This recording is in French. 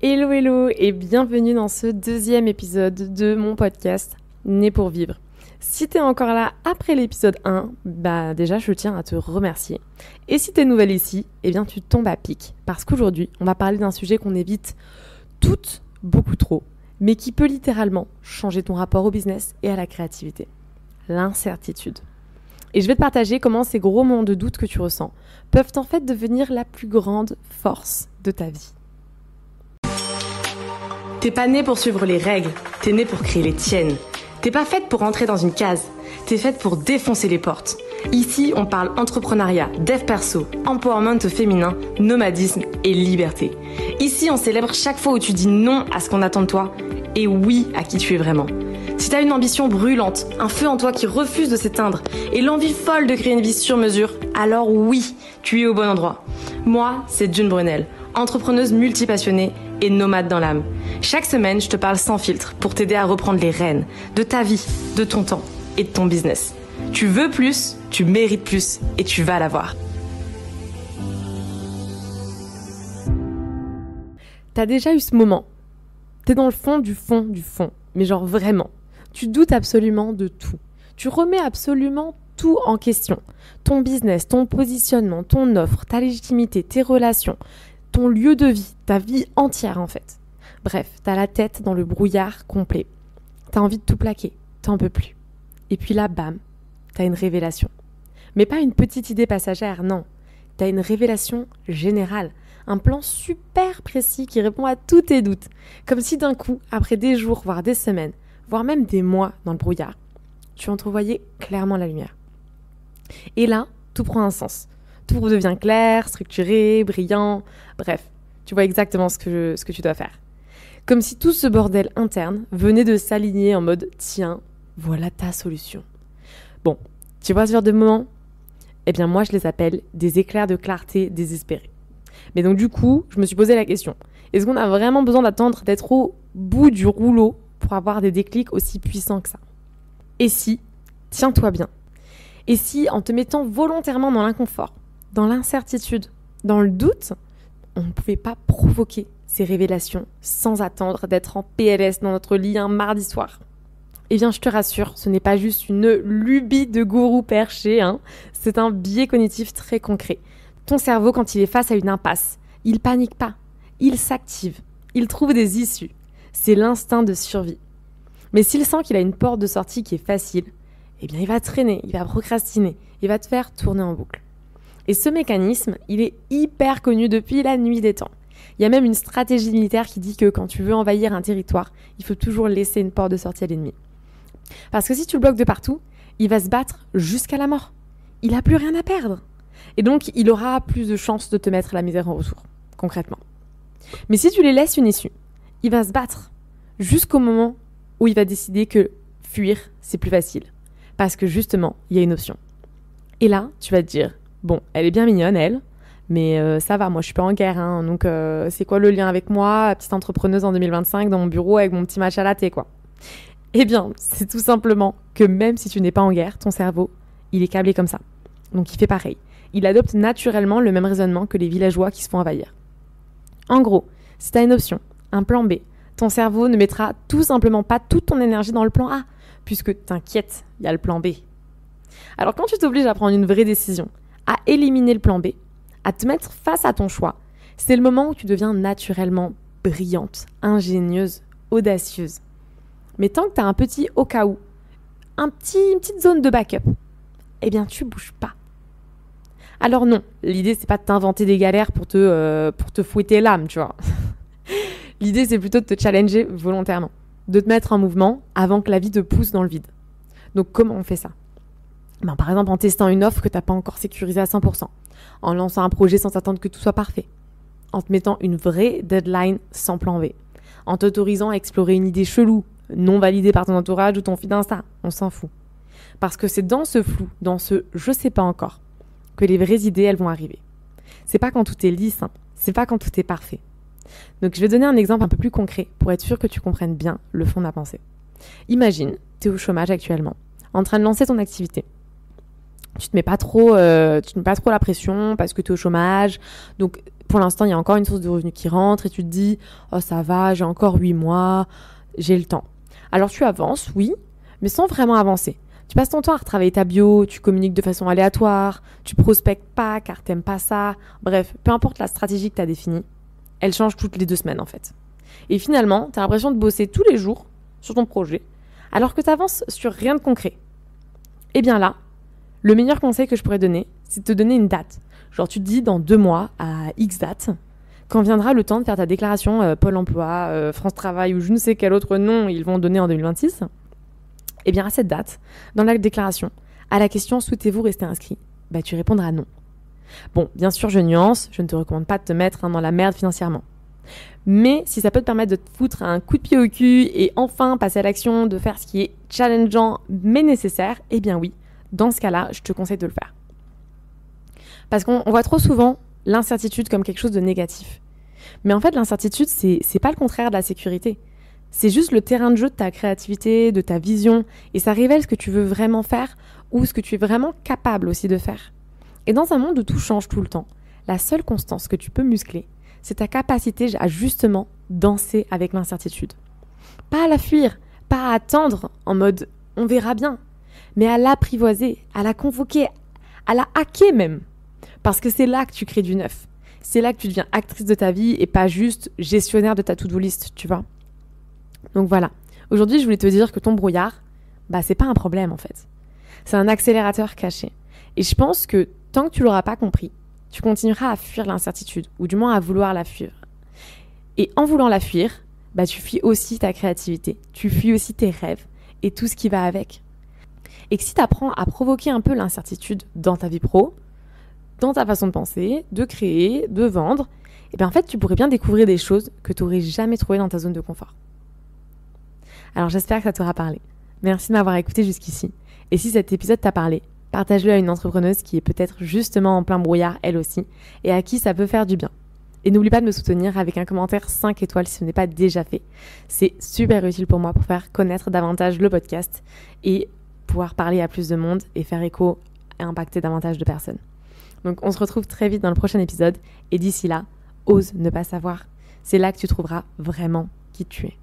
Hello hello et bienvenue dans ce deuxième épisode de mon podcast Né pour vivre. Si t'es encore là après l'épisode 1, déjà je tiens à te remercier. Et si t'es nouvelle ici, tu tombes à pic. Parce qu'aujourd'hui, on va parler d'un sujet qu'on évite toutes beaucoup trop, mais qui peut littéralement changer ton rapport au business et à la créativité. L'incertitude. Et je vais te partager comment ces gros moments de doute que tu ressens peuvent en fait devenir la plus grande force de ta vie. T'es pas née pour suivre les règles, t'es née pour créer les tiennes. T'es pas faite pour rentrer dans une case, t'es faite pour défoncer les portes. Ici, on parle entrepreneuriat, dev perso, empowerment féminin, nomadisme et liberté. Ici, on célèbre chaque fois où tu dis non à ce qu'on attend de toi et oui à qui tu es vraiment. Si t'as une ambition brûlante, un feu en toi qui refuse de s'éteindre et l'envie folle de créer une vie sur mesure, alors oui, tu es au bon endroit. Moi, c'est June Brunel, entrepreneuse multipassionnée et nomade dans l'âme. Chaque semaine, je te parle sans filtre pour t'aider à reprendre les rênes de ta vie, de ton temps et de ton business. Tu veux plus, tu mérites plus et tu vas l'avoir. T'as déjà eu ce moment. T'es dans le fond du fond, mais genre vraiment. Tu doutes absolument de tout. Tu remets absolument tout en question. Ton business, ton positionnement, ton offre, ta légitimité, tes relations, ton lieu de vie, ta vie entière en fait. Bref, t'as la tête dans le brouillard complet. T'as envie de tout plaquer, t'en peux plus. Et puis là, bam, t'as une révélation. Mais pas une petite idée passagère, non. T'as une révélation générale. Un plan super précis qui répond à tous tes doutes. Comme si d'un coup, après des jours, voire des semaines, voire même des mois dans le brouillard, tu entrevoyais clairement la lumière. Et là, tout prend un sens. Tout devient clair, structuré, brillant. Bref, tu vois exactement ce que tu dois faire. Comme si tout ce bordel interne venait de s'aligner en mode « Tiens, voilà ta solution ». Bon, tu vois ce genre de moment ? Moi, je les appelle des éclairs de clarté désespérés. Mais donc du coup, je me suis posé la question. Est-ce qu'on a vraiment besoin d'attendre d'être au bout du rouleau pour avoir des déclics aussi puissants que ça ? Et si, tiens-toi bien, et si en te mettant volontairement dans l'inconfort, dans l'incertitude, dans le doute, on ne pouvait pas provoquer ces révélations sans attendre d'être en PLS dans notre lit un mardi soir. Je te rassure, ce n'est pas juste une lubie de gourou perché, c'est un biais cognitif très concret. Ton cerveau, quand il est face à une impasse, il panique pas, il s'active, il trouve des issues. C'est l'instinct de survie. Mais s'il sent qu'il a une porte de sortie qui est facile, il va traîner, il va procrastiner, il va te faire tourner en boucle. Et ce mécanisme, il est hyper connu depuis la nuit des temps. Il y a même une stratégie militaire qui dit que quand tu veux envahir un territoire, il faut toujours laisser une porte de sortie à l'ennemi. Parce que si tu le bloques de partout, il va se battre jusqu'à la mort. Il n'a plus rien à perdre. Et donc, il aura plus de chances de te mettre la misère en retour, concrètement. Mais si tu lui laisses une issue, il va se battre jusqu'au moment où il va décider que fuir, c'est plus facile. Parce que justement, il y a une option. Et là, tu vas te dire, bon, elle est bien mignonne, elle, mais ça va, moi je suis pas en guerre, donc c'est quoi le lien avec moi, petite entrepreneuse en 2025 dans mon bureau avec mon petit match à latte, quoi. C'est tout simplement que même si tu n'es pas en guerre, ton cerveau, il est câblé comme ça. Donc il fait pareil. Il adopte naturellement le même raisonnement que les villageois qui se font envahir. En gros, si tu as une option, un plan B, ton cerveau ne mettra tout simplement pas toute ton énergie dans le plan A, puisque t'inquiète, il y a le plan B. Alors quand tu t'obliges à prendre une vraie décision, à éliminer le plan B, à te mettre face à ton choix, c'est le moment où tu deviens naturellement brillante, ingénieuse, audacieuse. Mais tant que tu as un petit au cas où, une petite zone de backup, tu bouges pas. Alors non, l'idée c'est pas de t'inventer des galères pour te fouetter l'âme, tu vois. L'idée c'est plutôt de te challenger volontairement, de te mettre en mouvement avant que la vie te pousse dans le vide. Donc comment on fait ça ? Par exemple en testant une offre que tu n'as pas encore sécurisée à 100%, en lançant un projet sans attendre que tout soit parfait, en te mettant une vraie deadline sans plan B, en t'autorisant à explorer une idée chelou, non validée par ton entourage ou ton feed Insta, on s'en fout. Parce que c'est dans ce flou, dans ce « je sais pas encore », que les vraies idées, elles vont arriver. C'est pas quand tout est lisse, c'est pas quand tout est parfait. Donc je vais donner un exemple un peu plus concret pour être sûr que tu comprennes bien le fond de ma pensée. Imagine, tu es au chômage actuellement, en train de lancer ton activité. Tu te mets pas trop la pression parce que tu es au chômage. Donc pour l'instant, il y a encore une source de revenus qui rentre et tu te dis « Oh, ça va, j'ai encore 8 mois, j'ai le temps. » Alors tu avances, oui, mais sans vraiment avancer. Tu passes ton temps à retravailler ta bio, tu communiques de façon aléatoire, tu prospectes pas car t'aimes pas ça. Bref, peu importe la stratégie que tu as définie, elle change toutes les 2 semaines en fait. Et finalement, tu as l'impression de bosser tous les jours sur ton projet, alors que tu avances sur rien de concret. Et bien là, le meilleur conseil que je pourrais donner, c'est de te donner une date. Genre tu te dis dans 2 mois, à X date, quand viendra le temps de faire ta déclaration Pôle emploi, France Travail ou je ne sais quel autre nom ils vont donner en 2026, et bien à cette date, dans la déclaration, à la question « Souhaitez-vous rester inscrit ?», tu répondras non. Bon, bien sûr, je nuance, je ne te recommande pas de te mettre dans la merde financièrement. Mais si ça peut te permettre de te foutre un coup de pied au cul et enfin passer à l'action, de faire ce qui est challengeant mais nécessaire, eh bien oui, dans ce cas-là, je te conseille de le faire. Parce qu'on voit trop souvent l'incertitude comme quelque chose de négatif. Mais en fait, l'incertitude, c'est pas le contraire de la sécurité. C'est juste le terrain de jeu de ta créativité, de ta vision, et ça révèle ce que tu veux vraiment faire ou ce que tu es vraiment capable aussi de faire. Et dans un monde où tout change tout le temps, la seule constance que tu peux muscler, c'est ta capacité à justement danser avec l'incertitude. Pas à la fuir, pas à attendre en mode « on verra bien », mais à l'apprivoiser, à la convoquer, à la hacker même. Parce que c'est là que tu crées du neuf. C'est là que tu deviens actrice de ta vie et pas juste gestionnaire de ta to-do list, tu vois. Donc voilà, aujourd'hui je voulais te dire que ton brouillard, c'est pas un problème en fait. C'est un accélérateur caché. Et je pense que tant que tu l'auras pas compris, tu continueras à fuir l'incertitude, ou du moins à vouloir la fuir. Et en voulant la fuir, tu fuis aussi ta créativité, tu fuis aussi tes rêves et tout ce qui va avec. Et que si tu apprends à provoquer un peu l'incertitude dans ta vie pro, dans ta façon de penser, de créer, de vendre, en fait tu pourrais bien découvrir des choses que tu n'aurais jamais trouvées dans ta zone de confort. Alors j'espère que ça t'aura parlé. Merci de m'avoir écouté jusqu'ici. Et si cet épisode t'a parlé, partage-le à une entrepreneuse qui est peut-être justement en plein brouillard elle aussi et à qui ça peut faire du bien. Et n'oublie pas de me soutenir avec un commentaire 5 étoiles si ce n'est pas déjà fait. C'est super utile pour moi pour faire connaître davantage le podcast et pouvoir parler à plus de monde et faire écho et impacter davantage de personnes. Donc on se retrouve très vite dans le prochain épisode et d'ici là, ose ne pas savoir. C'est là que tu trouveras vraiment qui tu es.